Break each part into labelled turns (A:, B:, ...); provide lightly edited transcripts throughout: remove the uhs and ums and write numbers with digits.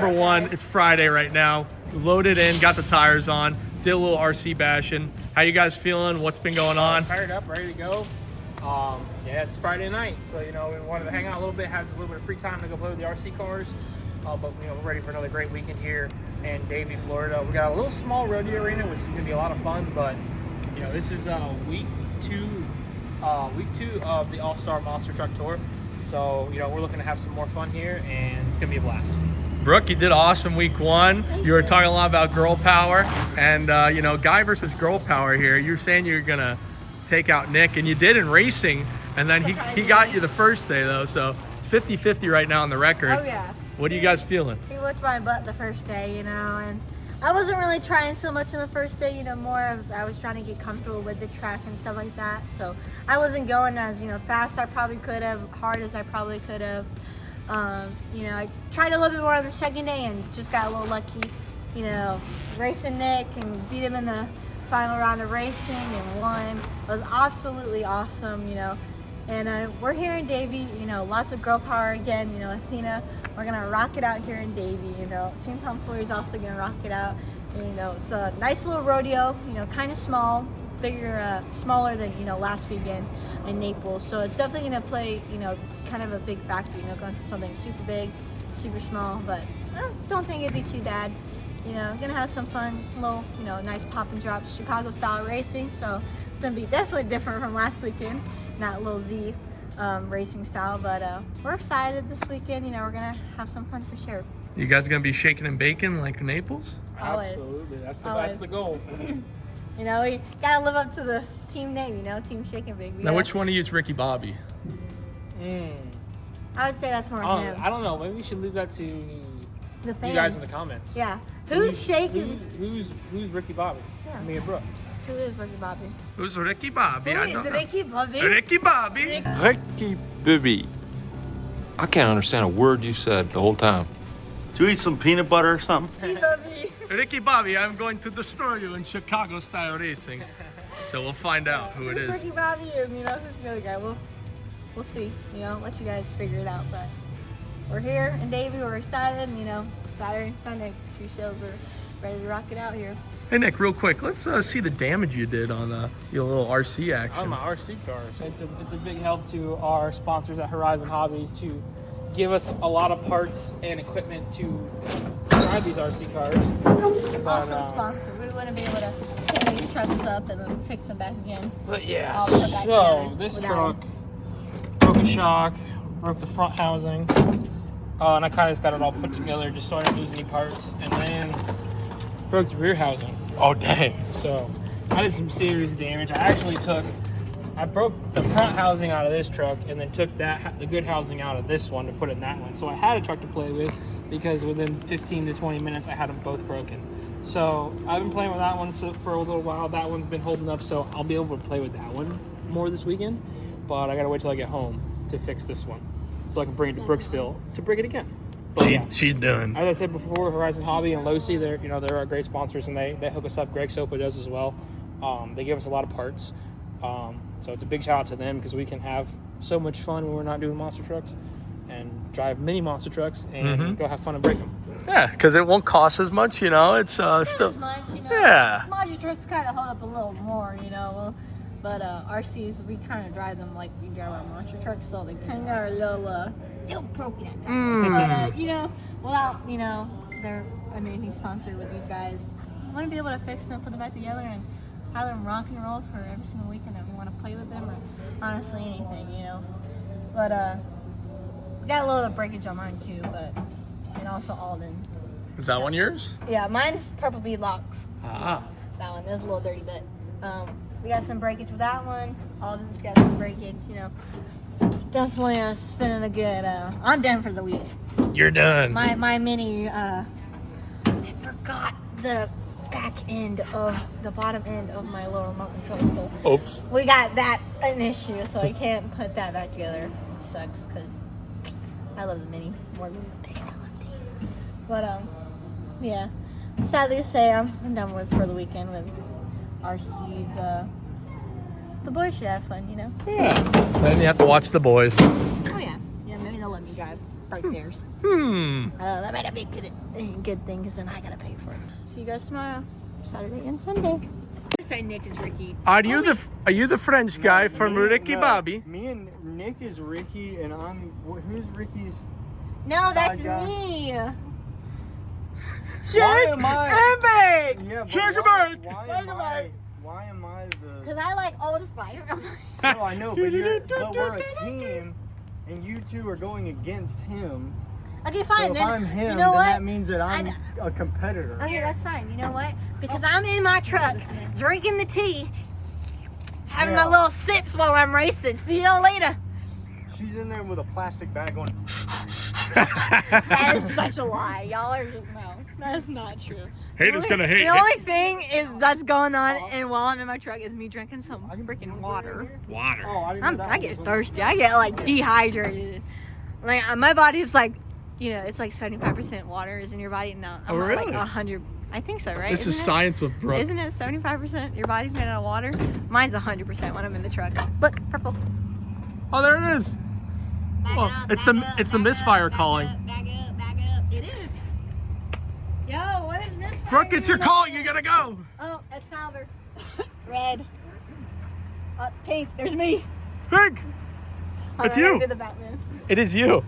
A: number one. It's Friday right now. Loaded in, got the tires on, did a little RC bashing. How you guys feeling? What's been going on?
B: Fired up, ready to go. Yeah, it's Friday night, so we wanted to hang out a little bit, have a little bit of free time to go play with the RC cars. But we're ready for another great weekend here in Davie, Florida. We got a little small rodeo arena, which is gonna be a lot of fun. But this is week two of the All-Star Monster Truck Tour. So we're looking to have some more fun here, and it's gonna be a blast.
A: Brooke, you did awesome week one. You were talking a lot about girl power, and guy versus girl power here. You were saying you were gonna take out Nick, and you did in racing, and then he got you the first day though, so it's 50-50 right now on the record.
C: Oh yeah.
A: What are you guys feeling?
C: He whipped my butt the first day, and I wasn't really trying so much on the first day, more I was trying to get comfortable with the track and stuff like that. So I wasn't going as, fast I probably could have, hard as I probably could have. I tried a little bit more on the second day and just got a little lucky, racing Nick and beat him in the final round of racing and won. It was absolutely awesome, And we're here in Davie, lots of girl power again, Athena. We're gonna rock it out here in Davie, Team Tomfoolery is also gonna rock it out. And, it's a nice little rodeo, kind of small, smaller than, last weekend in Naples. So it's definitely gonna play, kind of a big factor, going from something super big, super small, but I don't think it'd be too bad. Gonna have some fun, little, nice pop and drop Chicago style racing. So it's gonna be definitely different from last weekend, not Lil Z racing style, but we're excited this weekend. We're gonna have some fun for sure.
A: You guys gonna be shaking and baking like Naples?
C: Always.
B: Absolutely, that's the goal.
C: We gotta live up to the team name, Team Shake and Bake.
A: Now, which one of you is Ricky Bobby?
C: I would say that's more him.
B: I don't know. Maybe we should leave that to
C: The fans.
B: you guys in the comments.
C: Yeah. Who's shaking?
B: Who's Ricky Bobby?
C: Yeah.
B: Me and Brooke.
C: Who is Ricky Bobby?
A: Who's Ricky Bobby?
C: Who is Ricky Bobby?
A: Ricky Bobby.
D: Ricky Bobby. I can't understand a word you said the whole time.
E: Do you eat some peanut butter or something?
C: Ricky Bobby.
A: Ricky Bobby, I'm going to destroy you in Chicago style racing. So we'll find out who it is.
C: Ricky Bobby, and who's the other guy? We'll see. Let you guys figure it out. But we're here in Davie. We're excited. Saturday and Sunday, 2 shows. We're ready to rock it out here.
A: Hey Nick, real quick, let's see the damage you did on your little RC action.
B: On my RC cars. It's a big help to our sponsors at Horizon Hobbies to give us a lot of parts and equipment to drive these RC cars.
C: Also sponsored. We wouldn't be able to pick these trucks up and then fix them back again.
B: But yeah,
C: All put back
B: so
C: together
B: this
C: without
B: truck broke a shock, broke the front housing, and I kind of just got it all put together just so I didn't lose any parts, and then broke the rear housing.
A: Oh dang!
B: So I did some serious damage. I broke the front housing out of this truck and then took the good housing out of this one to put it in that one. So I had a truck to play with because within 15 to 20 minutes I had them both broken. So I've been playing with that one for a little while. That one's been holding up, so I'll be able to play with that one more this weekend. But I gotta wait till I get home to fix this one so I can bring it to Brooksville to break it again. But
A: She's done.
B: as I said before, Horizon Hobby and Losi, they're our great sponsors, and they hook us up. Greg Sopa does as well. They give us a lot of parts. So it's a big shout out to them because we can have so much fun when we're not doing monster trucks and drive mini monster trucks and go have fun and break them.
A: Yeah, because it won't cost as much, It's still.
C: As much,
A: Yeah.
C: Monster trucks kind of hold up a little more, But RCs, we kind of drive them like we drive our monster trucks, so they kind of are a little broken at times. But without their amazing sponsor with these guys, I want to be able to fix them, put them back together, and have them rock and roll for every single weekend that we want to play with them, or honestly anything, But we got a little bit of breakage on mine too, and also Alden.
A: Is that one yours?
C: Yeah, mine's purple bead locks.
A: Ah.
C: That one, there's a little dirty bit. We got some breakage with that one. Alden's got some breakage, Definitely spinning a good. I'm done for the week.
A: You're done.
C: My mini. I forgot the back end of the bottom end of my lower remote control, so
A: Oops.
C: we got that an issue, so I can't put that back together, which sucks because I love the mini more than the big LMD. But yeah, sadly to say, I'm done with for the weekend with RC's. The boys should have fun,
A: Yeah. So then you have to watch the boys.
C: Oh yeah, maybe they'll let me drive. right there. That might not be a good thing because then I gotta pay for it. See you guys tomorrow, Saturday and Sunday. I say Nick is Ricky.
A: Are you the French guy from Ricky Bobby?
F: Me and Nick is Ricky, and who's Ricky's?
C: No, that's
F: guy?
C: me.
F: Why am I?
C: Epic!
F: Yeah, but
A: Shake a
F: why,
A: bag!
F: why am I the?
C: Because I like Old Spice.
F: No, I know, but we're a team, and you two are going against him.
C: Okay, fine.
F: So
C: then
F: if I'm him,
C: you know
F: then
C: what?
F: that means that I'm a competitor.
C: Okay, that's fine. You know what? Because I'm in my truck, drinking the tea, having my little sips while I'm racing. See y'all later.
F: She's in there with a plastic bag going.
C: That is such a lie. Y'all are just, no, that's not true.
A: Haters gonna hate.
C: The only thing is that's going on, and while I'm in my truck, is me drinking some freaking water.
A: Water.
F: Oh, I didn't know that
C: I
F: was
C: get
F: a-
C: thirsty. I get like dehydrated. Like my body's like, it's like 75% water is in your body. No, I'm not
A: really?
C: like 100. I think so, right?
A: This is
C: Isn't it?
A: science with Brooke.
C: Isn't it 75% your body's made out of water? Mine's 100% when I'm in the truck. Look, purple.
A: Oh, there it is. Oh, it's the MissFire calling.
C: Back up. It is. Yo, what is MissFire?
A: Brooke, it's your call. You gotta go.
C: Oh, that's Halber. Red. Pink. There's me.
A: Pink.
C: Hold
A: It's
C: on, I
A: you.
C: did the Batman.
A: It is you.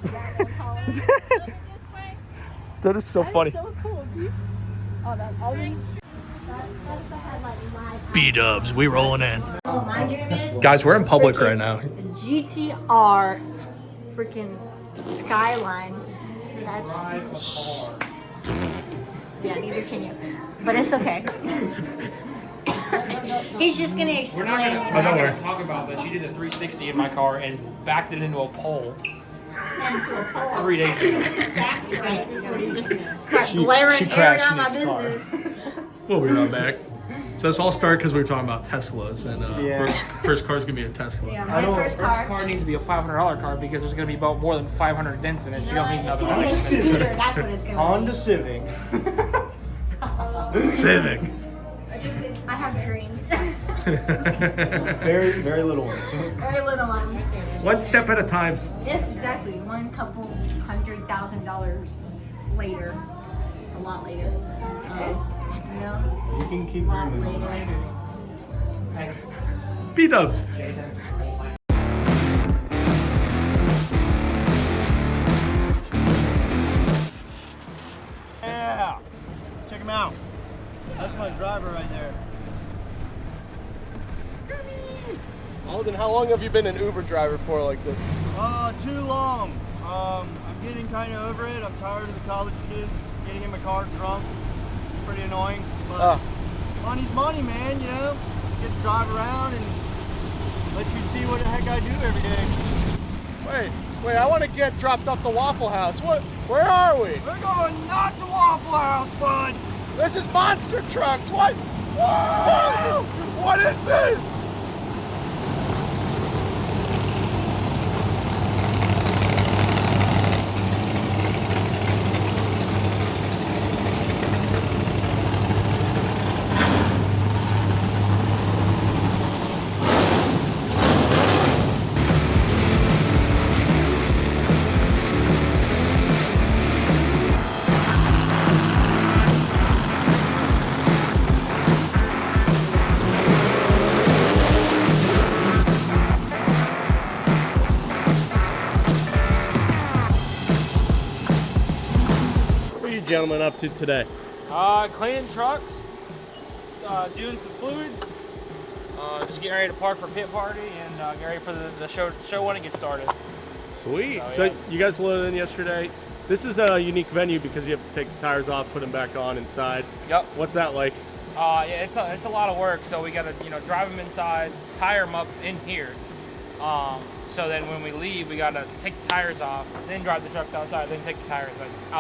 C: Batman calling. This way.
A: That is so
C: That is
A: funny.
C: so cool. Oh, that's all we.
A: B-dubs, we rolling in.
C: Oh, my dream is
A: Guys, we're in public right now.
C: GTR freaking Skyline. That's. Yeah, neither can you. But it's okay. He's just gonna explain.
B: We're not gonna talk about that. She did a 360 in my car and backed it into a pole
C: Into a pole.
B: 3 days ago.
C: That's right. You just start blaring, airing out my business.
A: We'll be right back. So this all started because we were talking about Teslas, and
F: Yeah.
A: first car's gonna be a Tesla.
C: Yeah,
F: I
C: my
F: don't-
C: first
B: Brooke's
C: car.
B: car needs to be a $500 car because there's gonna be about more than 500 dents in it. She don't need
C: It's
B: another
C: gonna be a
B: one.
C: scooter. That's what it's gonna
F: Honda Civic.
A: Civic.
C: be. I have dreams.
F: Very, very little ones.
C: Very little ones.
A: One step at a time.
C: Yes, exactly. One couple $100,000 later. A lot later.
F: You can keep
C: A lot
F: dreaming.
C: later.
A: B-dubs.
F: Yeah. Check him out. That's my driver right there.
A: Alden, how long have you been an Uber driver for like this?
F: Too long. I'm getting kind of over it. I'm tired of the college kids getting in my car drunk. It's pretty annoying. But money's money, man, you know? You get to drive around and let you see what the heck I do every day.
A: Wait, I want to get dropped off the Waffle House. Where are we?
F: We're going not to Waffle House, bud!
A: This is Monster Trucks. What? Whoa! What is this? What are you gentlemen up to today?
B: Cleaning trucks, doing some fluids, just getting ready to park for pit party and get ready for the show when it gets started.
A: Sweet.
B: Oh,
A: So
B: yeah.
A: you guys loaded in yesterday. This is a unique venue because you have to take the tires off, put them back on inside.
B: Yep.
A: What's that like?
B: Yeah, it's a lot of work. So we gotta drive them inside, tire them up in here. So then when we leave, we gotta take the tires off, then drive the trucks outside, then take the tires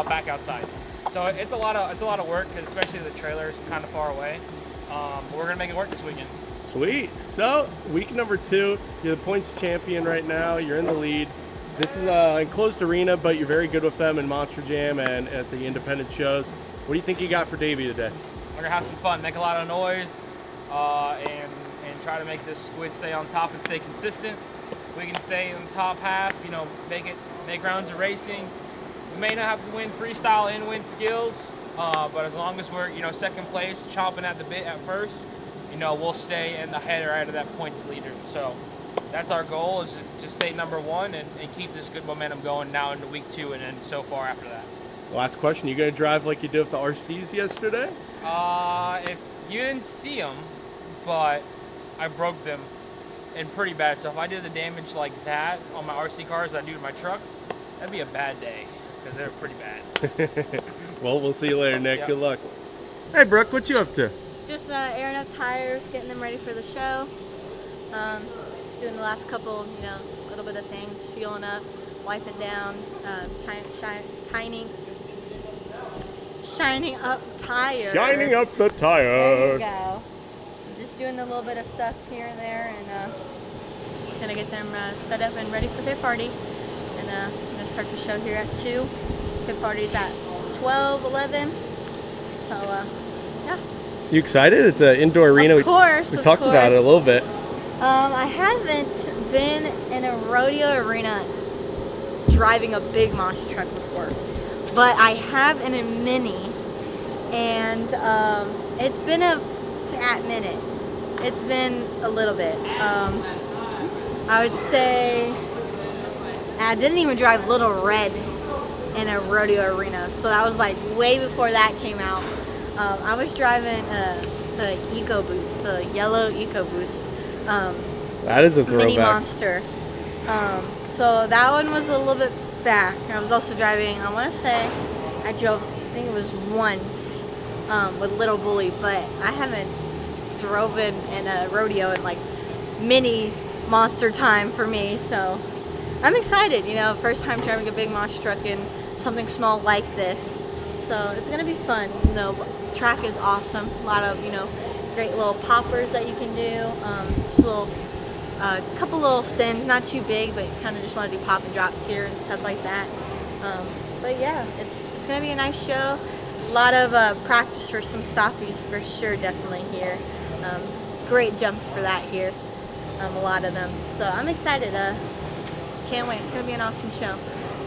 B: back outside. So it's a lot of work, 'cause especially the trailer's kind of far away. But we're gonna make it work this weekend.
A: Sweet. So week number 2, you're the points champion right now. You're in the lead. This is an enclosed arena, but you're very good with them in Monster Jam and at the independent shows. What do you think you got for Davie today?
B: We're gonna have some fun, make a lot of noise, and try to make this squid stay on top and stay consistent. If we can stay in the top half, make it make rounds of racing. We may not have to win freestyle and win skills, but as long as we're, you know, second place, chomping at the bit at first, you know, we'll stay in the head right of that points leader. So that's our goal, is to stay number one and keep this good momentum going now into week 2 and then so far after that.
A: Last question, you gonna drive like you did with the RCs yesterday?
B: If you didn't see them, but I broke them in pretty bad. So if I did the damage like that on my RC cars that I do to my trucks, that'd be a bad day, because they're pretty bad.
A: Well, we'll see you later, Nick.
B: Yep.
A: Good luck. Hey, Brooke, what you up to?
C: Just airing up tires, getting them ready for the show. Just doing the last couple, you know, little bit of things, fueling up, wiping down, shining up tires.
A: Shining up the tire.
C: There you go. Just doing a little bit of stuff here and there, and gonna get them set up and ready for pit party. And I'm gonna start the show here at 2. Pit party's at 12, 11. So yeah.
A: You excited? It's an indoor arena.
C: Of course.
A: We talked about it a little bit.
C: I haven't been in a rodeo arena driving a big monster truck before, but I have in a mini, and it's been a fat minute. It's been a little bit. I would say I didn't even drive Little Red in a rodeo arena, so that was like way before that came out. I was driving the EcoBoost, the yellow EcoBoost.
A: That is a throwback.
C: Mini Monster. So that one was a little bit back. I was also driving, I want to say, I drove, I think it was once with Little Bully, but I haven't drove in a rodeo in like mini monster time for me. So I'm excited, you know, first time driving a big monster truck in something small like this. So it's gonna be fun. You know, the track is awesome. A lot of, you know, great little poppers that you can do. Just little, couple little sins, not too big, but kind of just want to do pop and drops here and stuff like that. But yeah, it's gonna be a nice show. A lot of practice for some stoppies for sure, definitely here. Great jumps for that here. A lot of them. So I'm excited. Can't wait. It's gonna be an awesome show.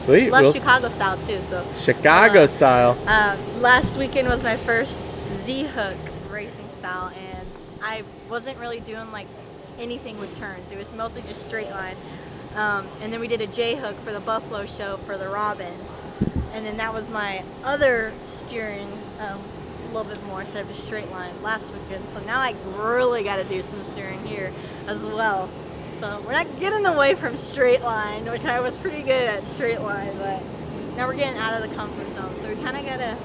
A: Sweet.
C: Love Chicago style too. So
A: Chicago style.
C: Last weekend was my first Z-hook racing style, and I wasn't really doing like anything with turns. It was mostly just straight line. And then we did a J-hook for the Buffalo show for the Robins, and then that was my other steering a little bit more instead of just straight line last weekend. So now I really got to do some steering here as well. So we're not getting away from straight line, which I was pretty good at straight line, but now we're getting out of the comfort zone. So we kind of got to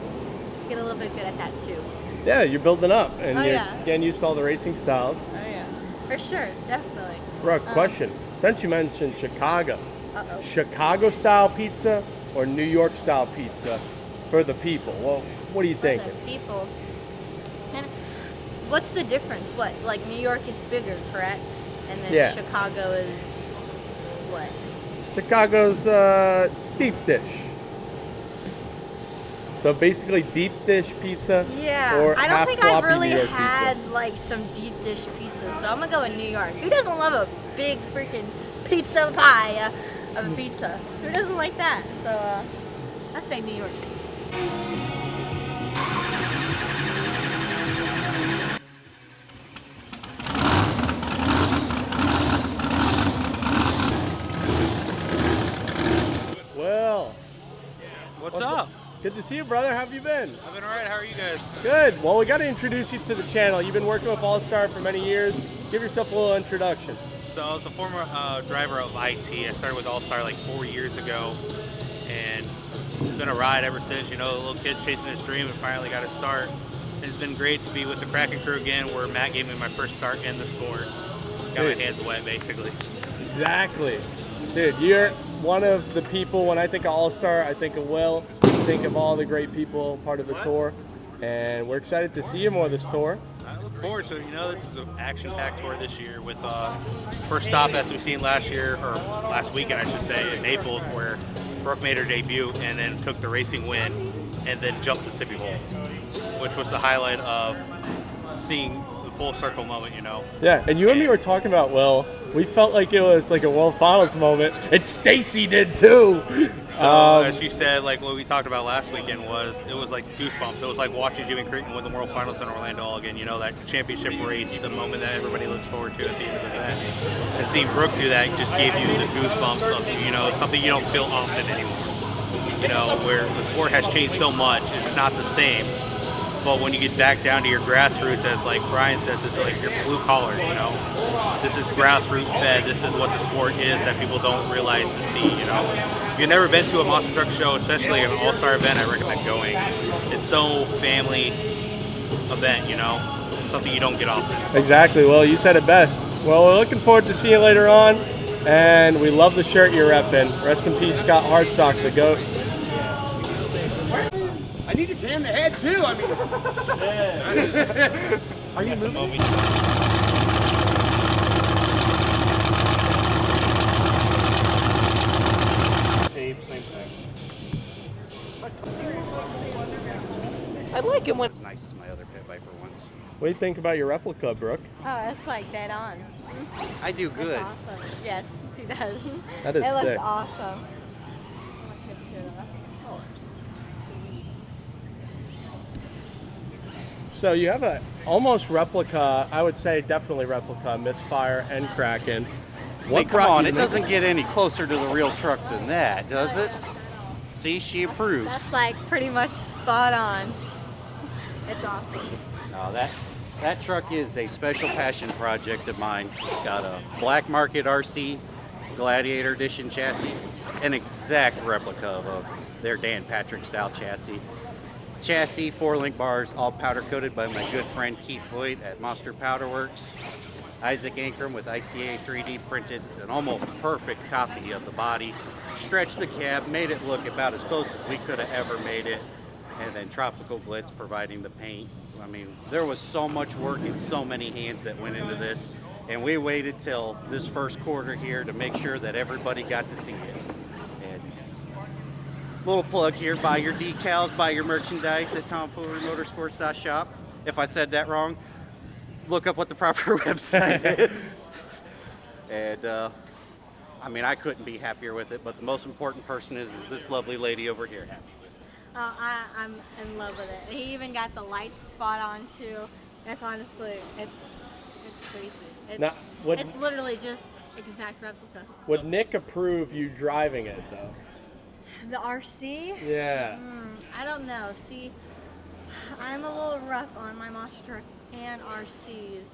C: get a little bit good at that too.
A: Yeah, you're building up, and you're
C: yeah.
A: getting used to all the racing styles.
C: Oh yeah, for sure, definitely.
A: Brooke, question. Since you mentioned Chicago,
C: Uh-oh.
A: Chicago style pizza or New York style pizza for the people? Well, what do you think?
C: For the people. And what's the difference? What, like New York is bigger, correct? And then
A: Yeah.
C: Chicago is what?
A: Chicago's deep dish. So basically deep dish pizza.
C: Yeah,
A: or
C: I don't
A: half
C: think I've
A: floppy
C: really
A: New York
C: had
A: pizza.
C: like some deep dish pizza, so I'm gonna go with New York. Who doesn't love a big freaking pizza pie of a pizza? Who doesn't like that? So I say New York.
A: Well,
G: What's up?
A: good to see you, brother. How have you been?
G: I've been alright. How are you guys?
A: Good. Well, we got to introduce you to the channel. You've been working with All-Star for many years. Give yourself a little introduction.
G: So I was a former driver of IT. I started with All-Star like 4 years ago, and it's been a ride ever since. You know, a little kid chasing his dream and finally got to start. And it's been great to be with the Kraken crew again, where Matt gave me my first start in the sport. Got my hands wet, basically.
A: Exactly. Dude, you're one of the people, when I think of All-Star, I think of Will, I think of all the great people part of the tour, and we're excited to see you more this tour.
G: I look forward to it. You know, this is an action-packed tour this year with first stop as we've seen last year, or last weekend I should say, in Naples, where Brooke made her debut and then took the racing win and then jumped the Sippy Bowl, which was the highlight of seeing the full circle moment, you know.
A: Yeah, and you and me were talking about, well, we felt like it was like a World Finals moment, and Stacy did too.
G: So as you said, like what we talked about last weekend it was like goosebumps. It was like watching Jimmy Creighton win the World Finals in Orlando all again. You know, that championship race, the moment that everybody looks forward to at the end of the event. And seeing Brooke do that just gave you the goosebumps of, you know, it's something you don't feel often anymore. You know, where the sport has changed so much, it's not the same. But when you get back down to your grassroots, as like Brian says, it's like your blue collar, you know. This is grassroots fed. This is what the sport is that people don't realize to see, you know. If you've never been to a monster truck show, especially an all-star event, I recommend going. It's so family event, you know. It's something you don't get often.
A: Exactly. Well, you said it best. Well, we're looking forward to seeing you later on, and we love the shirt you're repping. Rest in peace, Scott Hardsock, the GOAT.
F: I need to tan the head too. I mean,
A: Are you moving?
F: tape, same thing.
H: I like it when it's nice as my other pit viper ones.
A: What do you think about your replica, Brooke?
C: Oh, it's like dead on.
H: I do good.
C: That's awesome. Yes, he does.
A: That is
C: it looks
A: sick.
C: awesome. That's sweet.
A: So you have a almost replica, I would say definitely replica, MissFire and Kraken.
H: Hey, come on, it doesn't get any closer to the real truck than that, does it? See, she approves.
C: That's like pretty much spot on. It's awesome.
H: No, that truck is a special passion project of mine. It's got a black market RC Gladiator Edition chassis. It's an exact replica of their Dan Patrick style chassis. Chassis, 4-link bars, all powder coated by my good friend Keith Floyd at Monster Powder Works. Isaac Ankrum with ICA 3D printed an almost perfect copy of the body. Stretched the cab, made it look about as close as we could have ever made it. And then Tropical Blitz providing the paint. I mean, there was so much work and so many hands that went into this. And we waited till this first quarter here to make sure that everybody got to see it. And little plug here, buy your decals, buy your merchandise at tomfoolerymotorsports.shop. If I said that wrong, look up what the proper website is. And I mean, I couldn't be happier with it, but the most important person is this lovely lady over here happy with it.
C: Oh, I'm in love with it. He even got the lights spot on too. It's honestly, it's crazy. It's literally just exact replica.
A: Would Nick approve you driving it though?
C: The RC?
A: Yeah.
C: I don't know. See, I'm a little rough on my monster truck and RCs.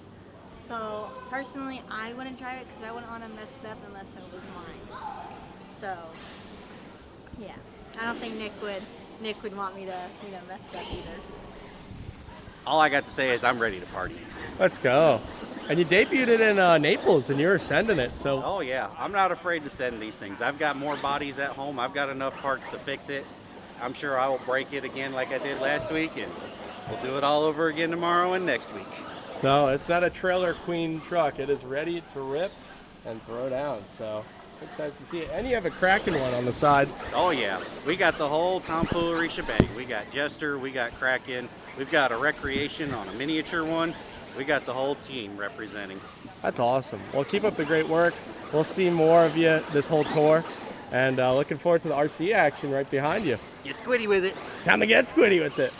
C: So personally, I wouldn't drive it because I wouldn't want to mess it up unless it was mine. So yeah, I don't think Nick would want me to, mess it up either.
H: All I got to say is I'm ready to party.
A: Let's go. And you debuted it in Naples, and you were sending it. So.
H: Oh yeah, I'm not afraid to send these things. I've got more bodies at home. I've got enough parts to fix it. I'm sure I will break it again like I did last week, and we'll do it all over again tomorrow and next week.
A: So it's not a trailer queen truck. It is ready to rip and throw down. So excited to see it. And you have a Kraken one on the side.
H: Oh yeah, we got the whole tomfoolery shebang. We got Jester, we got Kraken, we've got a recreation on a miniature one. We got the whole team representing.
A: That's awesome. Well, keep up the great work. We'll see more of you this whole tour. And looking forward to the RC action right behind you.
H: Get squiddy with it.
A: Time to get squiddy with it.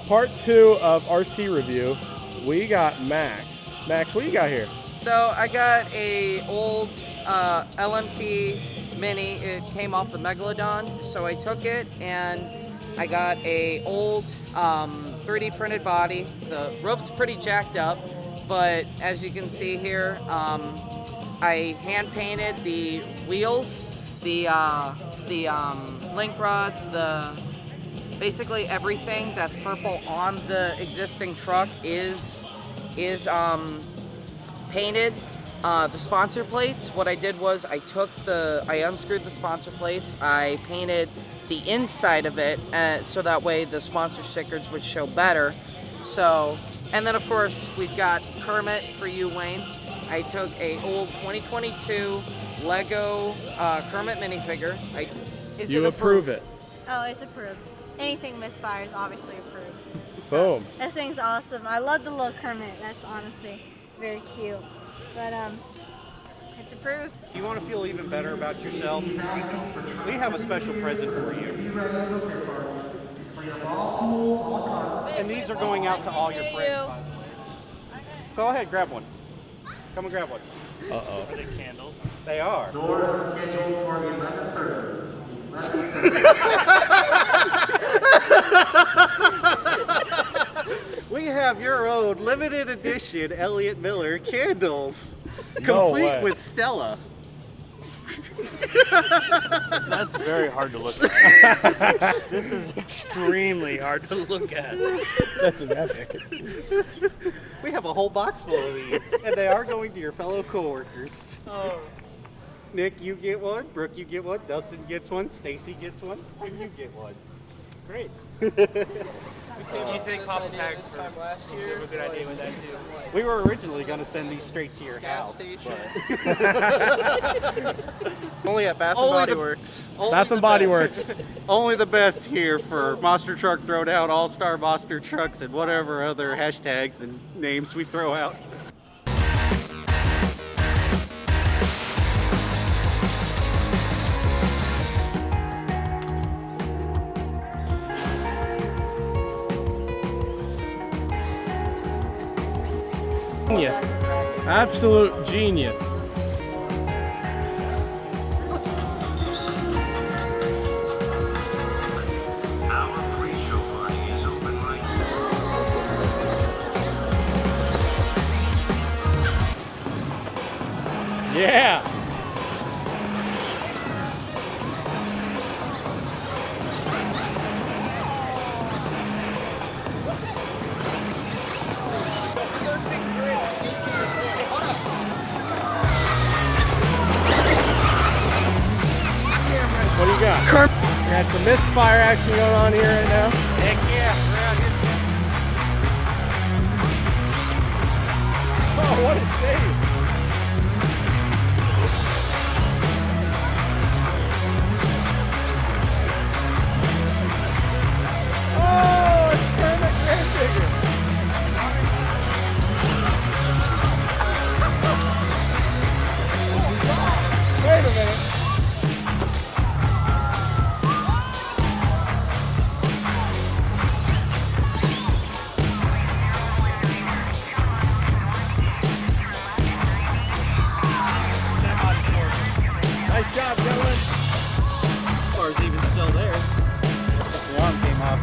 A: Part 2 of RC review. We got Max. Max, what do you got here?
I: So I got a old LMT Mini. It came off the Megalodon, so I took it and I got a old 3D printed body. The roof's pretty jacked up, but as you can see here, I hand painted the wheels, the link rods, basically everything that's purple on the existing truck is painted. The sponsor plates, what I did was I unscrewed the sponsor plates, I painted the inside of it so that way the sponsor stickers would show better. So, and then of course we've got Kermit for you, Wayne. I took a old 2022 Lego Kermit minifigure.
J: You approve it?
C: Oh, it's approved. Anything MissFire is obviously approved.
J: Boom.
C: This thing's awesome. I love the little Kermit. That's honestly very cute. But it's approved.
H: If you want to feel even better about yourself, we have a special present for you. And these are going out to all your friends, by the way. Go ahead, grab one. Come and grab one.
J: Uh-oh.
G: Are they candles?
H: They are.
K: Doors are scheduled for 11:30.
H: We have your own limited edition Elliott Miller candles,
J: No
H: complete
J: way.
H: with Stella.
G: That's very hard to look at. This is extremely hard to look at.
J: This is epic.
H: We have a whole box full of these, and they are going to your fellow coworkers.
B: Oh.
H: Nick, you get one. Brooke, you get one. Dustin gets one. Stacy gets one, and you get one.
B: Great. You think Papa Tags for last year? A good idea with that too.
H: We were originally going to send these straight to your house, but
F: Only at Bath and Body Works.
J: Bath and Body Works.
H: Only the best here for Monster Truck Throwdown, All-Star Monster Trucks, and whatever other hashtags and names we throw out.
J: Genius. Absolute genius.
K: Our pre-show party is open right now.
J: Yeah. What do you got? Got some MissFire action going on here right now.
H: Heck yeah, we're out here.
J: Oh, what a save! Oh, it's Kermit Gravedigger. Wait a minute. Nice job, Dylan.
H: Car's even still there. The arm came off.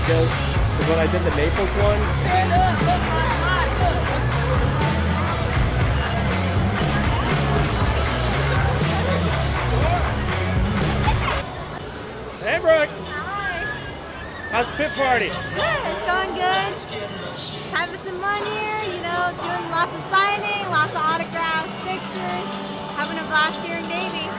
J: Goes to when I did the Naples one. Hey, Brooke.
C: Hi.
J: How's the pit party?
C: Good. It's going good. Having some fun here, you know, doing lots of signing, lots of autographs, pictures, having a blast here in Davie.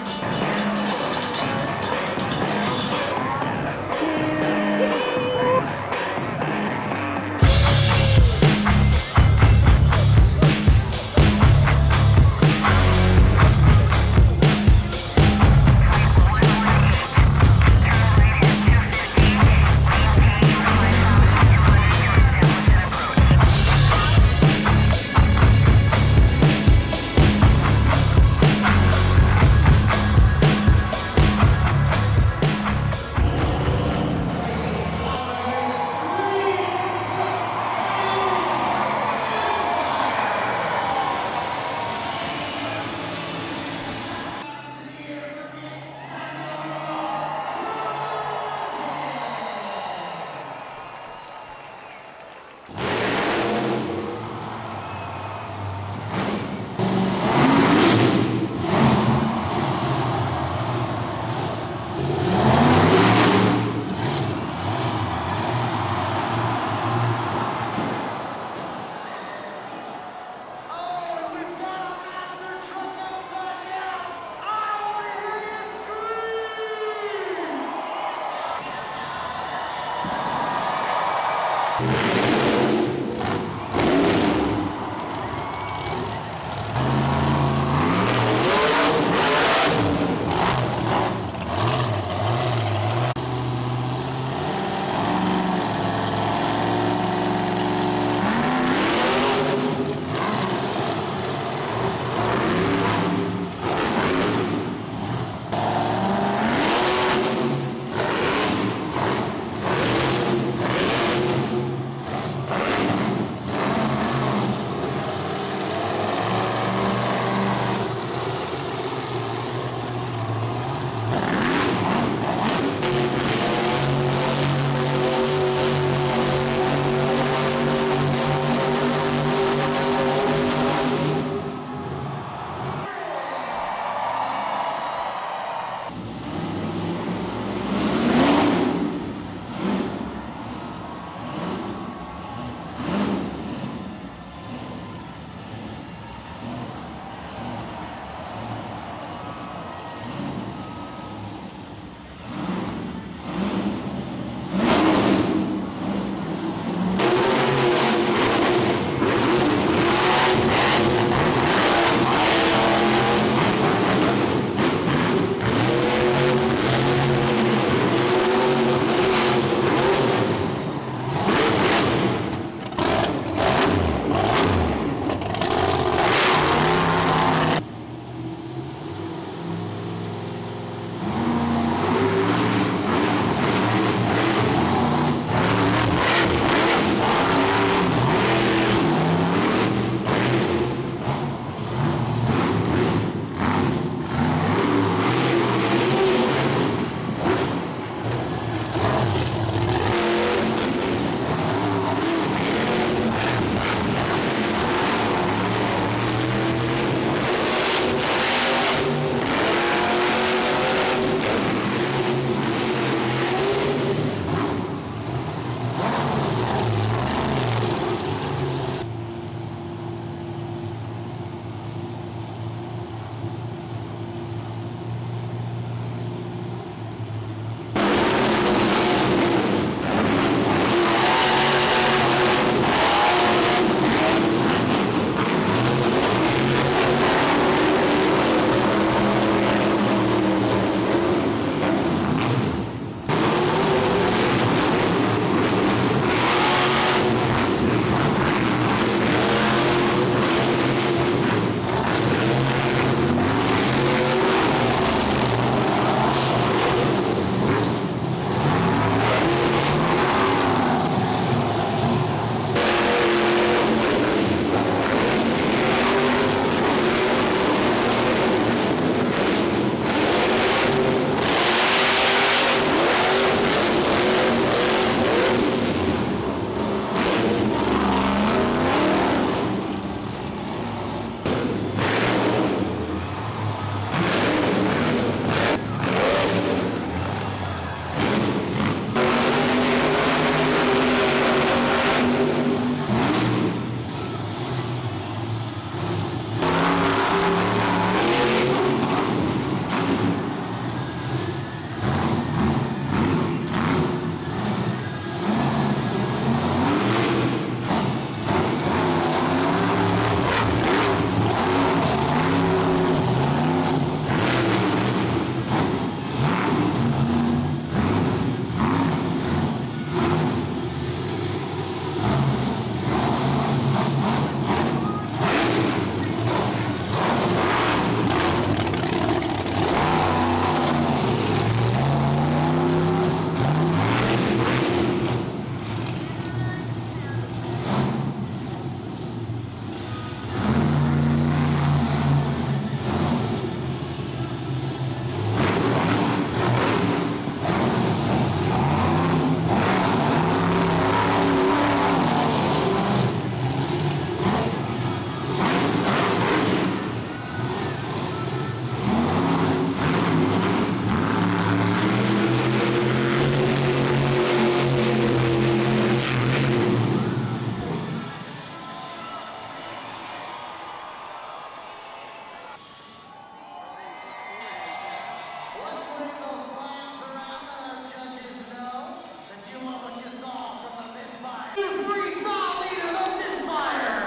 L: Freestyle leader of MissFire.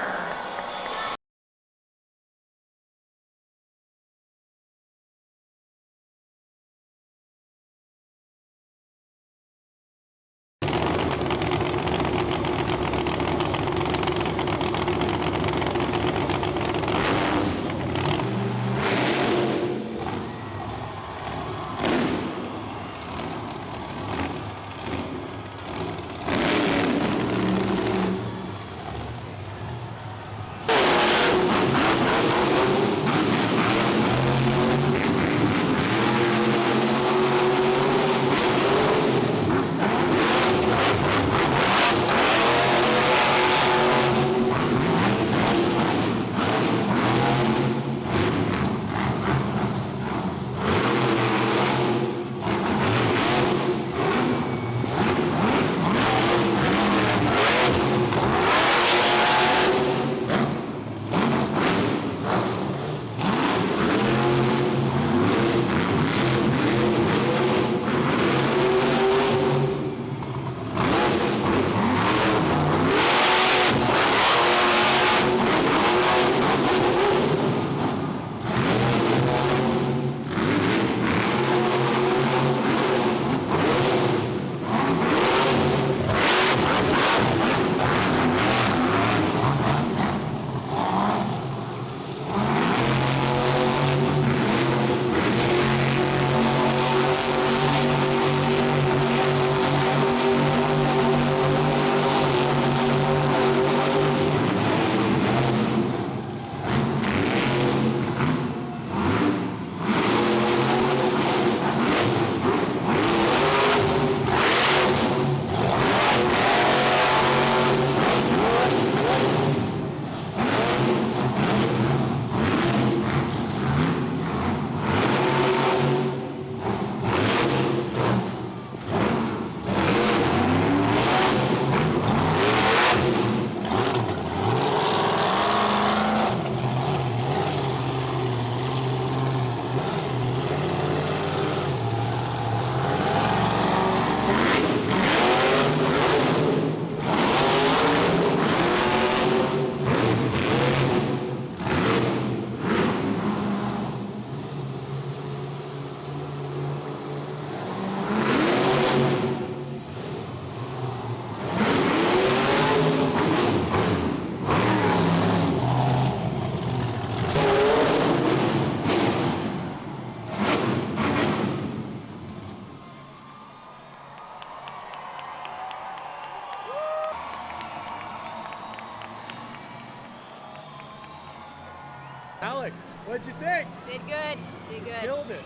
A: Alex, what'd you think?
C: Did good. Did good.
A: Killed it.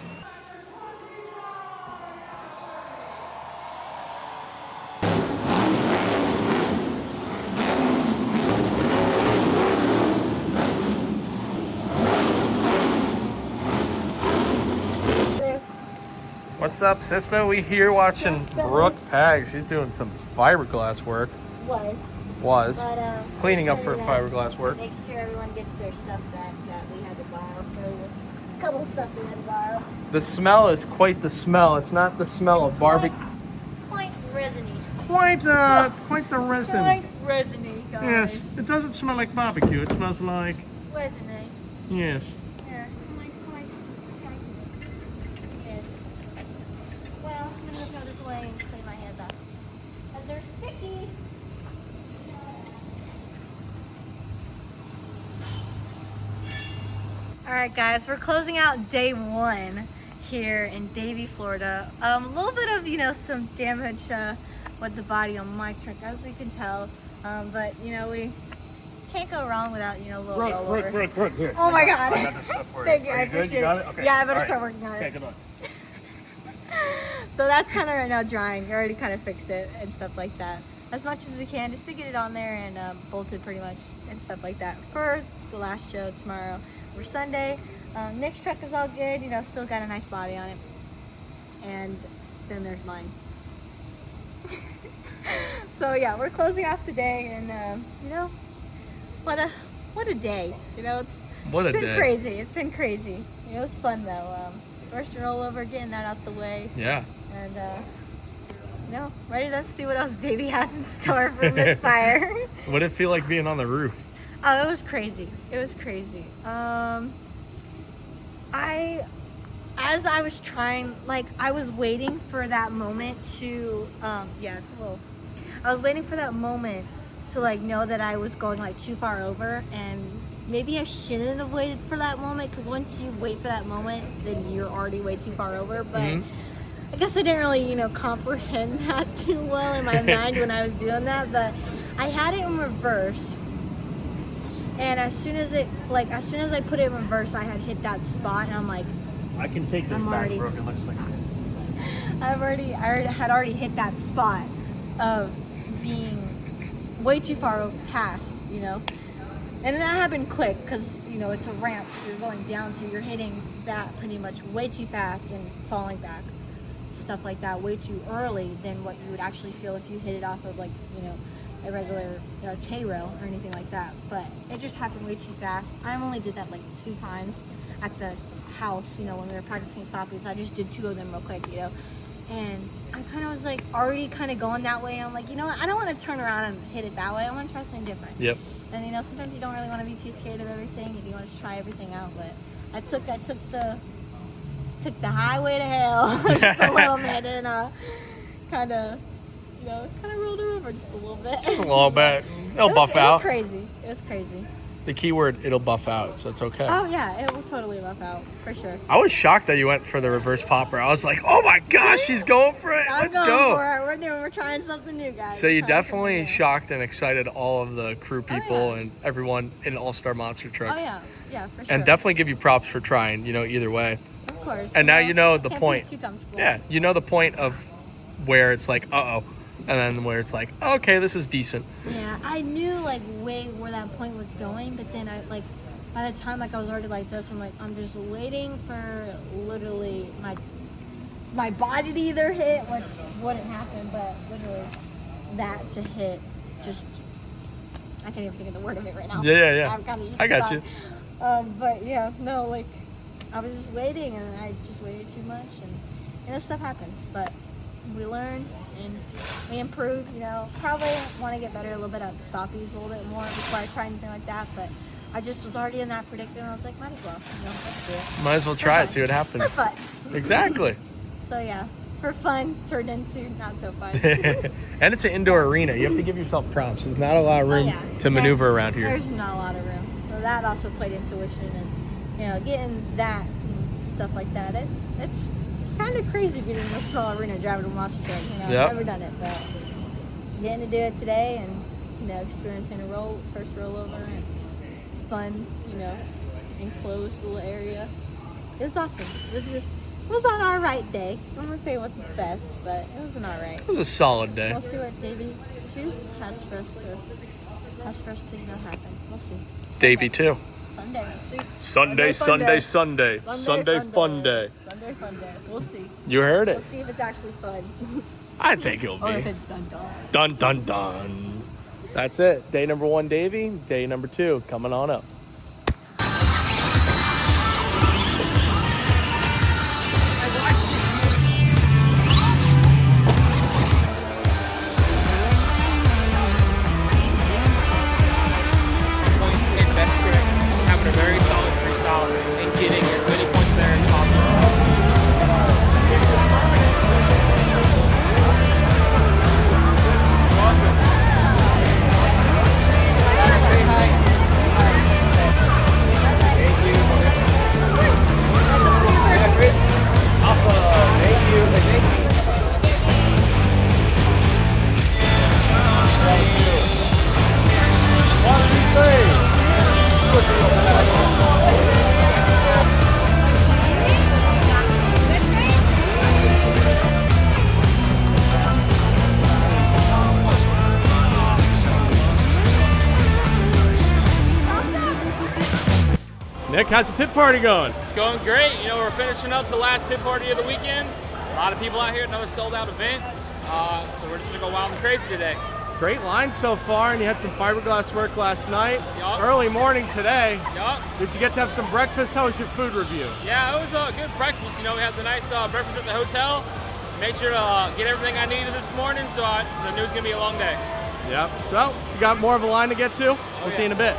A: What's up, sister? We here watching Brooke Pag. She's doing some fiberglass work. Was. But, cleaning up for fiberglass work.
C: Making sure everyone gets their stuff back that we had to borrow. Show you a couple of stuff we had to borrow.
A: The smell is quite the smell. It's not the smell of barbecue.
C: Quite resiny.
A: Quite the resin.
C: Quite resiny, guys.
A: Yes, it doesn't smell like barbecue. It smells like.
C: Resiny.
A: Yes.
C: Yes, quite. Yes. Well, I'm gonna throw this away and clean my hands off. Because they're sticky. Alright guys, we're closing out day one here in Davie, Florida. A little bit of, some damage with the body on my truck, as we can tell. But, we can't go wrong without, a little rollover.
A: Brooke, here.
C: Oh my god.
A: I got this stuff for you.
C: Thank you, I
A: Are you good?
C: appreciate
A: You got
C: it.
A: it? Okay.
C: Yeah, I better
A: All
C: start
A: right.
C: working on it.
A: Okay, good luck.
C: So that's kind of right now drying. I already kind of fixed it and stuff like that. As much as we can, just to get it on there and bolted pretty much and stuff like that for the last show tomorrow or Sunday. Nick's truck is all good, still got a nice body on it. And then there's mine. So yeah, we're closing off the day and what a day. It's been crazy. It's been crazy. It was fun though. First rollover, getting that out the way.
A: Yeah.
C: And know, ready to see what else Davie has in store for MissFire.
A: What did it feel like being on the roof?
C: Oh, it was crazy. It was crazy. As I was trying, like, I was waiting for that moment to, I was waiting for that moment to, like, know that I was going, like, too far over, and maybe I shouldn't have waited for that moment, because once you wait for that moment, then you're already way too far over, but I guess I didn't really, you know, comprehend that too well in my mind when I was doing that, but I had it in reverse, and as soon as I put it in reverse, I had hit that spot, and I'm like,
F: I can take this back, Brooke. It looks like
C: I had already hit that spot of being way too far past, you know. And that happened quick because, you know, it's a ramp, so you're going down, so you're hitting that pretty much way too fast and falling back. Stuff like that way too early than what you would actually feel if you hit it off of, like, you know, a regular K-rail or anything like that. But it just happened way too fast. I only did that like 2 times at the house, you know, when we were practicing stoppies. I just did 2 of them real quick, you know, and I kind of was like already kind of going that way. And I'm like, you know what, I don't want to turn around and hit it that way. I want to try something different.
A: Yep.
C: And you know, sometimes you don't really want to be too scared of everything and you want to try everything out. But I took the highway to hell just a little bit and kind of rolled her over just a little bit.
A: Just a little bit. It'll buff out.
C: It was crazy. It was crazy.
A: The key word, it'll buff out, so it's okay.
C: Oh yeah, it will totally buff out, for sure.
A: I was shocked that you went for the reverse popper. I was like, oh my gosh, she's going for it. Let's go.
C: We're trying something new, guys.
A: So you definitely shocked and excited all of the crew people and everyone in All-Star Monster Trucks.
C: Oh yeah, for sure.
A: And definitely give you props for trying, you know, either way.
C: Of course.
A: And now you know the
C: can't
A: point.
C: be too comfortable.
A: Yeah, you know the point of where it's like, uh-oh. And then where it's like, okay, this is decent.
C: Yeah, I knew like way where that point was going, but then I like by the time like I was already like this, I'm like, I'm just waiting for literally my body to either hit, which wouldn't happen, but literally that to hit. Just I can't even think of the word of it right now.
A: Yeah.
C: I'm kind of just
A: I got you.
C: But yeah, no, like I was just waiting, and I just waited too much, and you know, stuff happens, but we learn and we improve, you know. Probably want to get better a little bit at stoppies a little bit more before I try anything like that, but I just was already in that predicament. I was like, might as well, you know, let's do it.
A: Might as well try it, see what happens.
C: For fun.
A: Exactly.
C: So yeah, for fun turned into not so fun.
A: And it's an indoor arena. You have to give yourself props. There's not a lot of room to maneuver around here.
C: There's not a lot of room. So that also played intuition and, you know, getting that and stuff like that. It's kind of crazy being in a small arena driving a monster truck. You know, I've never done it, but getting to do it today and, you know, experiencing a first rollover and fun, you know, enclosed little area. It was awesome. It was an alright day. I'm gonna say it wasn't the best, but it was an alright.
A: It was a solid day.
C: We'll see what Davie 2 has for us to you know, happen. We'll see.
A: Davie 2.
C: Sunday, we'll see.
A: Sunday fun day.
C: Sunday fun day. We'll see.
A: You heard it.
C: We'll see if it's actually fun.
A: I think it'll
C: Or
A: be.
C: if it's dun.
A: Dun, dun, dun. That's it. Day number 1, Davie. Day number 2, coming on up.
B: Points in best trick, having a very solid freestyle, and getting as many points there as possible. Say hi. Thank you. Awesome. Thank you. Thank you. Thank you. 1, 2, 3.
J: Nick, how's the pit party going?
B: It's going great. You know, we're finishing up the last pit party of the weekend. A lot of people out here, another sold out event. So we're just gonna go wild and crazy today.
J: Great line so far, and you had some fiberglass work last night.
B: Yup.
J: Early morning today.
B: Yup.
J: Did you get to have some breakfast? How was your food review?
B: Yeah, it was a good breakfast. You know, we had the nice breakfast at the hotel. made sure to get everything I needed this morning, so the knew it was gonna be a long day.
A: Yep. So you got more of a line to get to. We'll see you in a bit.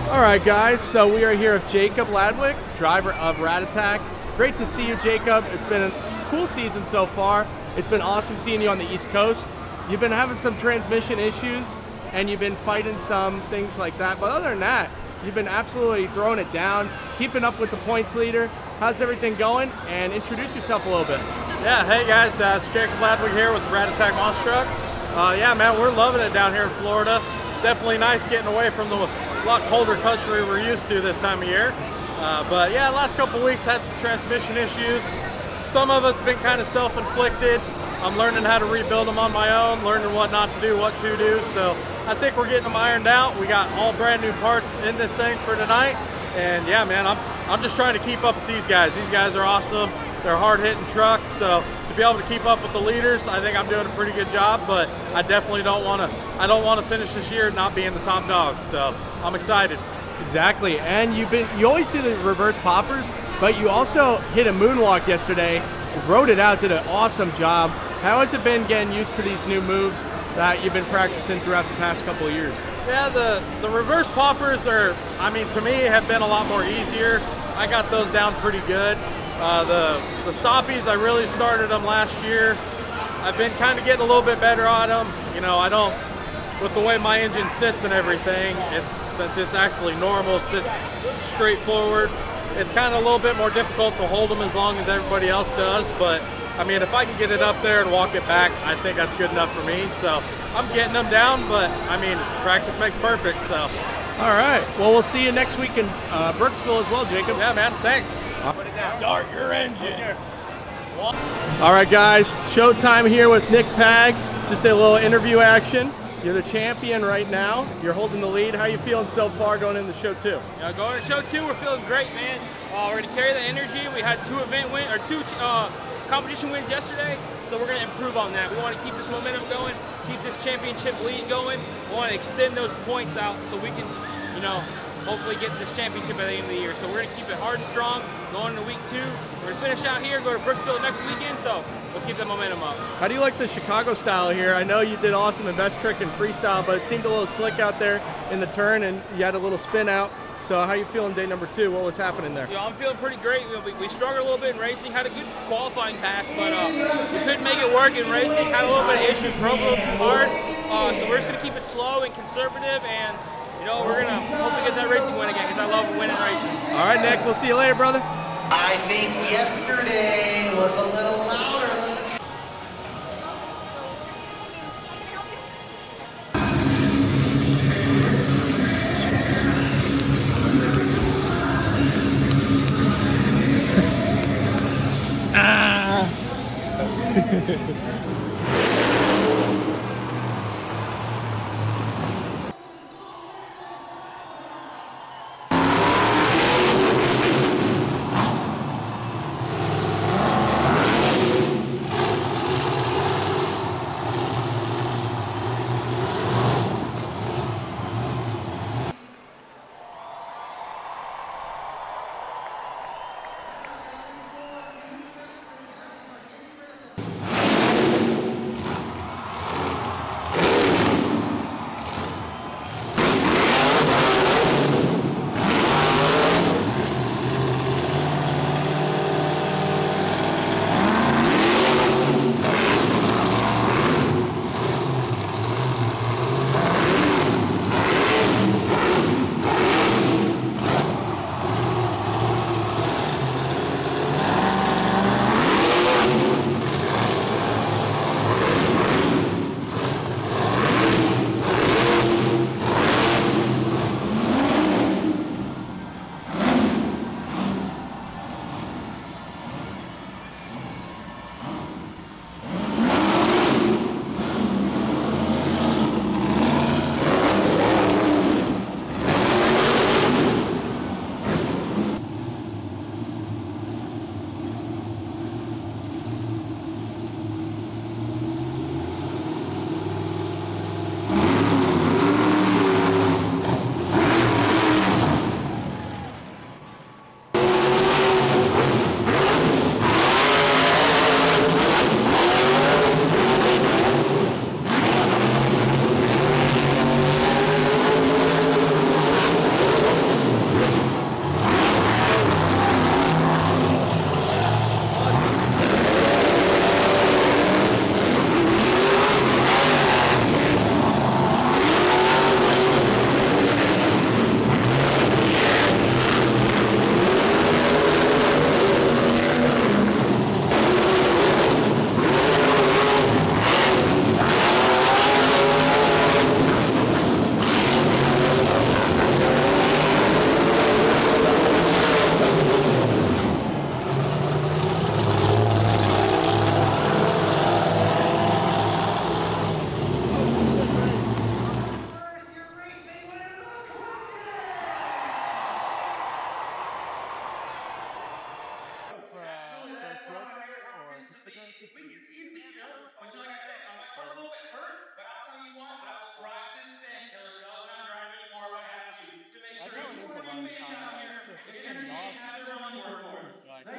A: All right, guys, so we are here with Jacob Ladwig, driver of Rat Attack. Great to see you, Jacob. It's been a cool season so far. It's been awesome seeing you on the East Coast. You've been having some transmission issues, and you've been fighting some things like that. But other than that, you've been absolutely throwing it down, keeping up with the points leader. How's everything going? And introduce yourself a little bit.
M: Yeah, hey guys, it's Jacob Ladwig here with the Rat Attack Monster Truck. Yeah, man, we're loving it down here in Florida. Definitely nice getting away from the lot colder country we're used to this time of year. But yeah, last couple weeks had some transmission issues. Some of it's been kind of self-inflicted. I'm learning how to rebuild them on my own, learning what not to do, what to do. So I think we're getting them ironed out. We got all brand new parts in this thing for tonight. And yeah, man, I'm just trying to keep up with these guys. These guys are awesome. They're hard-hitting trucks. So to be able to keep up with the leaders, I think I'm doing a pretty good job. But I definitely don't want to finish this year not being the top dog. So I'm excited.
A: Exactly, and you always do the reverse poppers, but you also hit a moonwalk yesterday, rode it out, did an awesome job. How has it been getting used to these new moves that you've been practicing throughout the past couple of years?
M: Yeah, the reverse poppers are, I mean, to me, have been a lot more easier. I got those down pretty good. The stoppies, I really started them last year. I've been kind of getting a little bit better on them. You know, I don't, with the way my engine sits and everything, since it's actually normal, sits straight forward, it's kind of a little bit more difficult to hold them as long as everybody else does. But I mean, if I can get it up there and walk it back, I think that's good enough for me. So I'm getting them down, but I mean, practice makes perfect. So
A: all right, well, we'll see you next week in Brooksville as well, Jacob.
M: Yeah, man, thanks. Start your engines.
A: All right, guys, showtime here with Nick Pag. Just a little interview action. You're the champion right now. You're holding the lead. How you feeling so far going into show 2?
B: Going to show 2, we're feeling great, man. We're going to carry the energy. We had 2 competition wins yesterday, so we're going to improve on that. We want to keep this momentum going, keep this championship lead going. We want to extend those points out so we can, you know, hopefully get this championship at the end of the year. So we're going to keep it hard and strong going into week 2. We're going to finish out here, go to Brooksville next weekend, so we'll keep that momentum up.
A: How do you like the Chicago style here? I know you did awesome in best trick and freestyle, but it seemed a little slick out there in the turn, and you had a little spin out. So how you feeling day number 2? What was happening there?
B: Yeah, I'm feeling pretty great. We struggled a little bit in racing, had a good qualifying pass, but we couldn't make it work in racing, had a little bit of issue, drove a little too hard. So we're just going to keep it slow and conservative, and you know, we're going to hopefully get that racing win again, because I love winning racing.
A: All right, Nick, we'll see you later, brother.
L: I think yesterday was a little louder. Now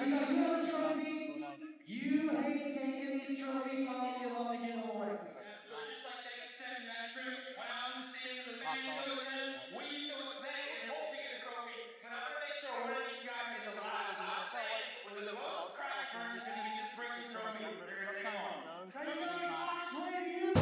L: you guys, you have a trophy. You hate taking these trophies home. You love to give them away.
N: Just like Jacob said, and that's true. When I understand the man we used to beg and hope to get a trophy. But I'm gonna make sure one of these guys get the last stand with the most crack is gonna get this Brooksville trophy. Here they come.
L: Now you guys, sweetie, you.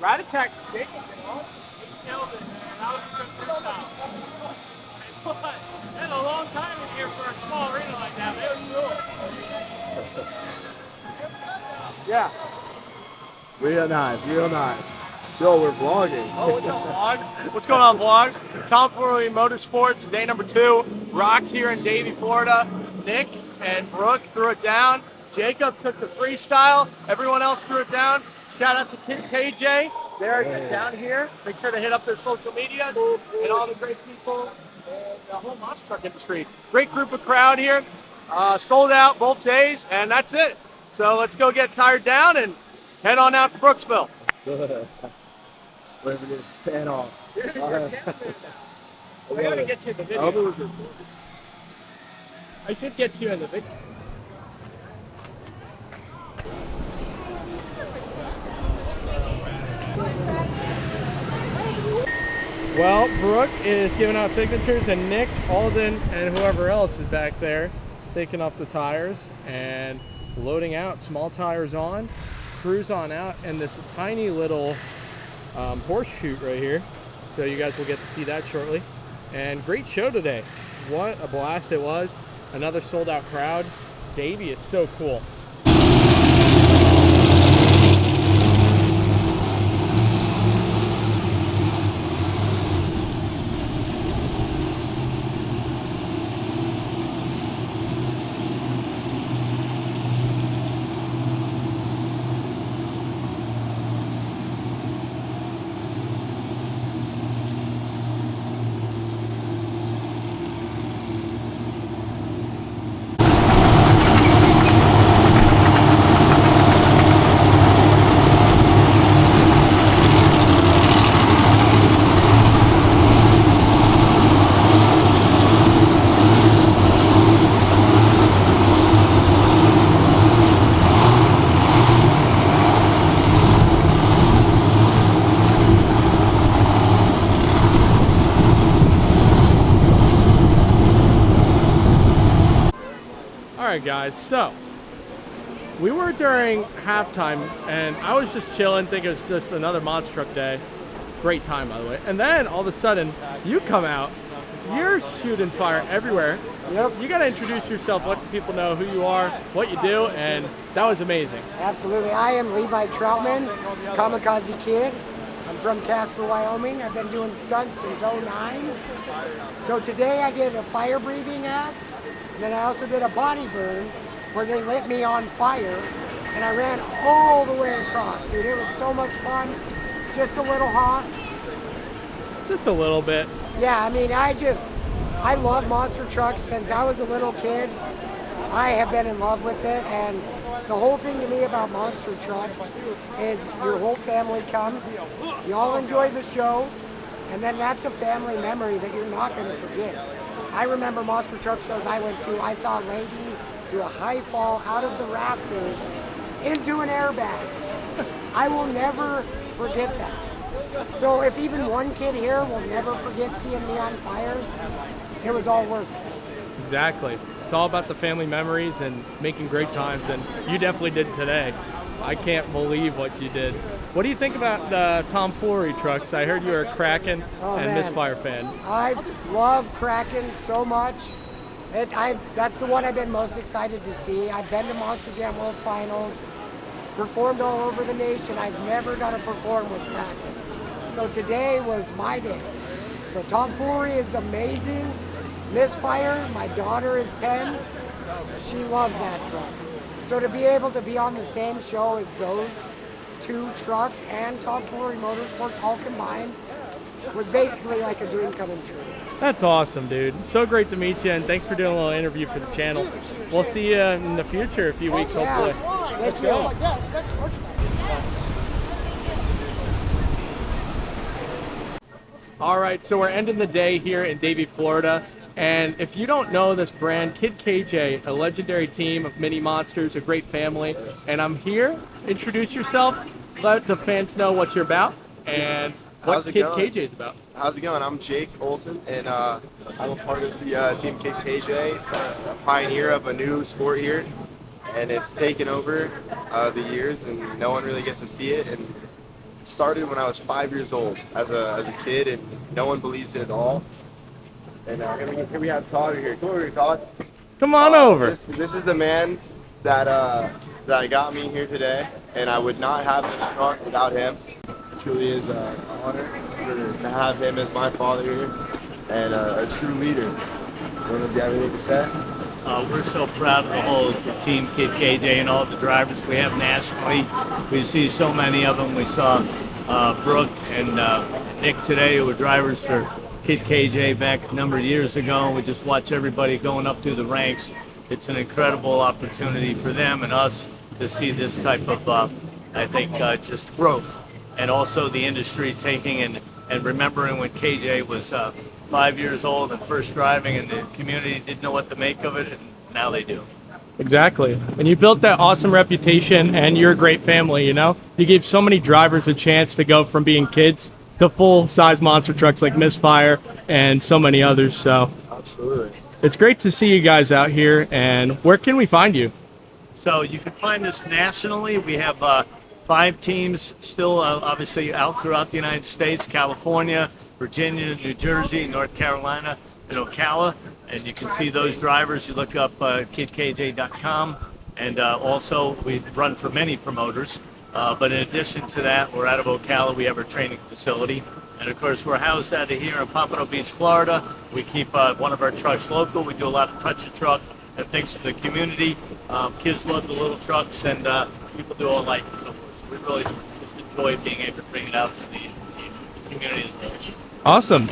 B: Rat attack Jacob, you know? He killed it, man. That was a good freestyle. But it's been a long time in here for a small arena like that, but it was cool.
J: Yeah. Real nice, real nice. Yo, we're vlogging.
B: Oh, what's up, vlog? What's going on, vlog? Tomfoolery Motorsports, day number 2. Rocked here in Davie, Florida. Nick and Brooke threw it down. Jacob took the freestyle. Everyone else threw it down. Shout out to KJ. They're down here. Make sure to hit up their social medias and all the great people and the whole monster truck industry. Great group of crowd here. Sold out both days, and that's it. So let's go get tired down and head on out to Brooksville.
J: Whatever it is, pan off.
B: I gotta get you in the video. I should get you in the video. Well, Brooke is giving out signatures, and Nick, Alden, and whoever else is back there taking off the tires and loading out. Small tires on, cruise on out, and this tiny little horse chute right here. So you guys will get to see that shortly. And great show today. What a blast it was. Another sold out crowd. Davie is so cool.
J: right, guys, so we were during halftime, and I was just chilling, thinking it was just another monster truck day. Great time, by the way. And then all of a sudden, you come out. You're shooting fire everywhere.
O: Yep.
J: You got to introduce yourself, let the people know who you are, what you do, and that was amazing.
O: Absolutely. I am Levi Troutman, Kamikaze Kid. I'm from Casper, Wyoming. I've been doing stunts since '09. So today I did a fire breathing act, and then I also did a body burn where they lit me on fire, and I ran all the way across, dude. It was so much fun. Just a little hot.
J: Just a little bit.
O: Yeah, I mean, I love monster trucks since I was a little kid. I have been in love with it, and the whole thing to me about monster trucks is your whole family comes, you all enjoy the show, and then that's a family memory that you're not going to forget. I remember monster truck shows I went to, I saw a lady do a high fall out of the rafters into an airbag. I will never forget that. So if even one kid here will never forget seeing me on fire, it was all worth it.
J: Exactly. It's all about the family memories and making great times, and you definitely did today. I can't believe what you did. What do you think about the Tomfoolery trucks? I heard you were a Kraken and MissFire fan.
O: I love Kraken so much. That's the one I've been most excited to see. I've been to Monster Jam World Finals, performed all over the nation. I've never got to perform with Kraken. So today was my day. So Tomfoolery is amazing. MissFire, my daughter is 10. She loves that truck. So to be able to be on the same show as those two trucks and Tomfoolery Motorsports all combined was basically like a dream coming true.
J: That's awesome, dude. So great to meet you, and thanks for doing a little interview for the channel. We'll see you in the future, a few weeks, hopefully.
O: Let's go.
J: All right, so we're ending the day here in Davie, Florida. And if you don't know this brand, Kid KJ, a legendary team of mini monsters, a great family. And I'm here. Introduce yourself. Let the fans know what you're about and what Kid KJ is about.
P: How's it going? I'm Jake Olson, and I'm a part of the Team Kid KJ. It's a pioneer of a new sport here, and it's taken over the years, and no one really gets to see it. And it started when I was 5 years old as a kid, and no one believes it at all. And here we have Todd here. Come over here, Todd.
J: Come on over.
P: This is the man that got me here today, and I would not have this truck without him. It truly is an honor to have him as my father here, and a true leader. Do you have anything to say?
Q: We're so proud of the whole Team Kid KJ and all the drivers we have nationally. We see so many of them. We saw Brooke and Nick today, who were drivers for Kid KJ back a number of years ago, and we just watch everybody going up through the ranks. It's an incredible opportunity for them and us to see this type of, I think, just growth. And also the industry taking and remembering when KJ was 5 years old and first driving, and the community didn't know what to make of it, and now they do.
J: Exactly. And you built that awesome reputation, and you're a great family, you know? You gave so many drivers a chance to go from being kids to full-size monster trucks like MissFire and so many others. So
P: absolutely,
J: it's great to see you guys out here. And where can we find you?
Q: So you can find us nationally. We have 5 teams still obviously out throughout the United States: California, Virginia, New Jersey, North Carolina, and Ocala. And you can see those drivers. You look up kidkj.com, and also we run for many promoters. But in addition to that, we're out of Ocala. We have our training facility. And of course, we're housed out of here in Pompano Beach, Florida. We keep one of our trucks local. We do a lot of touch-a-truck and things for the community. Kids love the little trucks, and people do all like it. So we really just enjoy being able to bring it out to the community as well.
J: Awesome.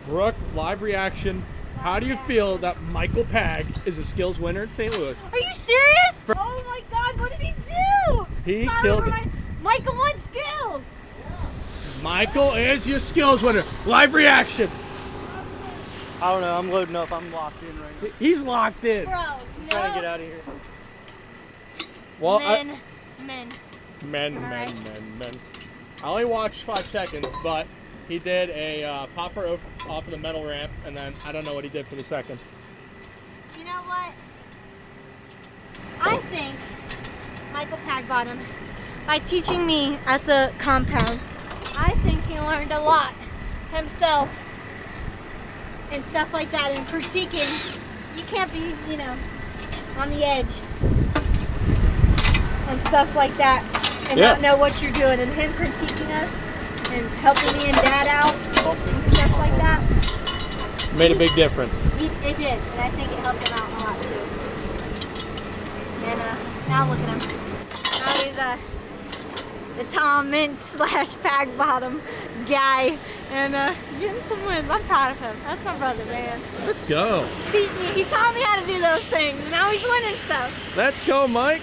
J: Brooke, live reaction. How do you feel that Michael Pag is a skills winner in St. Louis?
C: Are you serious? Oh my God, what did he do?
J: He killed it.
C: Michael won skills.
J: Michael is your skills winner. Live reaction.
F: I don't know. I'm loading up. I'm locked in right now.
J: He's locked in.
C: Bro,
F: I'm trying to get out of here.
J: Well,
C: men.
J: I only watched 5 seconds, but he did a popper off of the metal ramp, and then I don't know what he did for the second.
C: You know what? I think Michael Pagbottom, by teaching me at the compound, I think he learned a lot himself and stuff like that, and critiquing. You can't be, you know, on the edge and stuff like that and not know what you're doing, and him critiquing us and helping me and Dad out and stuff like that.
J: Made a big difference.
C: It did, and I think it helped him out a lot too. And now look at him. Now he's the Tom Mintz / Pagbottom guy, and getting some wins. I'm proud of him. That's my brother, man.
J: Let's go.
C: He taught me how to do those things. Now he's winning stuff.
J: Let's go, Mike.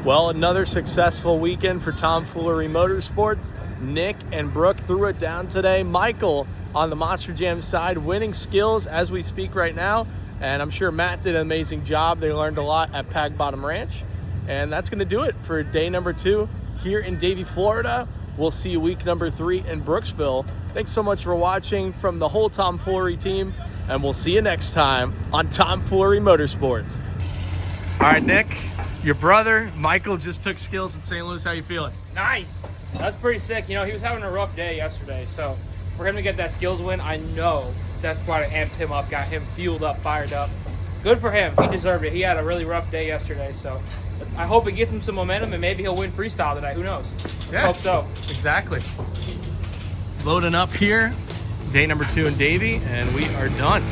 J: Well, another successful weekend for Tomfoolery Motorsports. Nick and Brooke threw it down today. Michael on the Monster Jam side, winning skills as we speak right now. And I'm sure Matt did an amazing job. They learned a lot at Pagbottom Ranch. And that's going to do it for day number 2 here in Davie, Florida. We'll see you week number 3 in Brooksville. Thanks so much for watching from the whole Tomfoolery team. And we'll see you next time on Tomfoolery Motorsports.
A: All right, Nick, your brother, Michael, just took skills in St. Louis. How you feeling?
B: Nice. That's pretty sick. You know, he was having a rough day yesterday, so for him to get that skills win, I know that's probably amped him up, got him fueled up, fired up. Good for him. He deserved it. He had a really rough day yesterday, so I hope it gets him some momentum, and maybe he'll win freestyle today. Who knows?
A: Yeah,
B: Let's hope so.
A: Exactly. Loading up here, day number 2 in Davie, and we are done.